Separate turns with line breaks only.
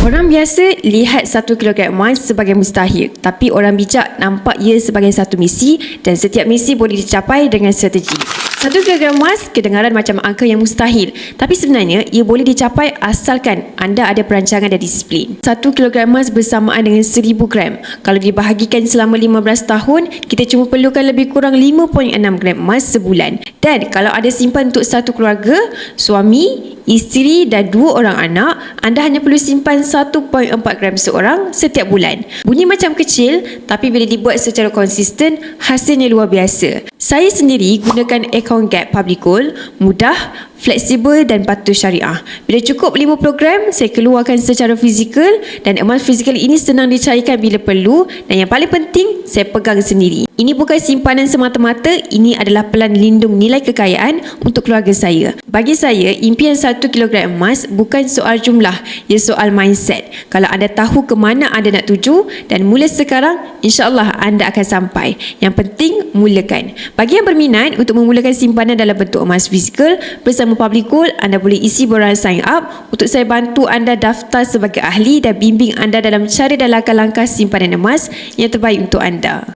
Orang biasa lihat 1 kilogram emas sebagai mustahil, tapi orang bijak nampak ia sebagai satu misi dan setiap misi boleh dicapai dengan strategi. 1 kilogram emas kedengaran macam angka yang mustahil, tapi sebenarnya ia boleh dicapai asalkan anda ada perancangan dan disiplin. 1 kilogram emas bersamaan dengan 1000 gram. Kalau dibahagikan selama 15 tahun, kita cuma perlukan lebih kurang 5.6 gram emas sebulan. Dan kalau ada simpan untuk satu keluarga, suami, isteri dan 2 orang anak, anda hanya perlu simpan 1.4 gram seorang setiap bulan. Bunyi macam kecil, tapi bila dibuat secara konsisten, hasilnya luar biasa. Saya sendiri gunakan akaun Gap Public Gold, mudah, fleksibel dan patuh syariah. Bila cukup 50 gram, saya keluarkan secara fizikal dan emas fizikal ini senang dicairkan bila perlu dan yang paling penting, saya pegang sendiri. Ini bukan simpanan semata-mata, ini adalah pelan lindung nilai kekayaan untuk keluarga saya. Bagi saya, impian 1 kilogram emas bukan soal jumlah, ia soal mindset. Kalau anda tahu ke mana anda nak tuju dan mula sekarang, insya-Allah anda akan sampai. Yang penting, mulakan. Bagi yang berminat untuk memulakan simpanan dalam bentuk emas fizikal bersama Public Gold, anda boleh isi borang sign up untuk saya bantu anda daftar sebagai ahli dan bimbing anda dalam cara dan langkah-langkah simpanan emas yang terbaik untuk anda.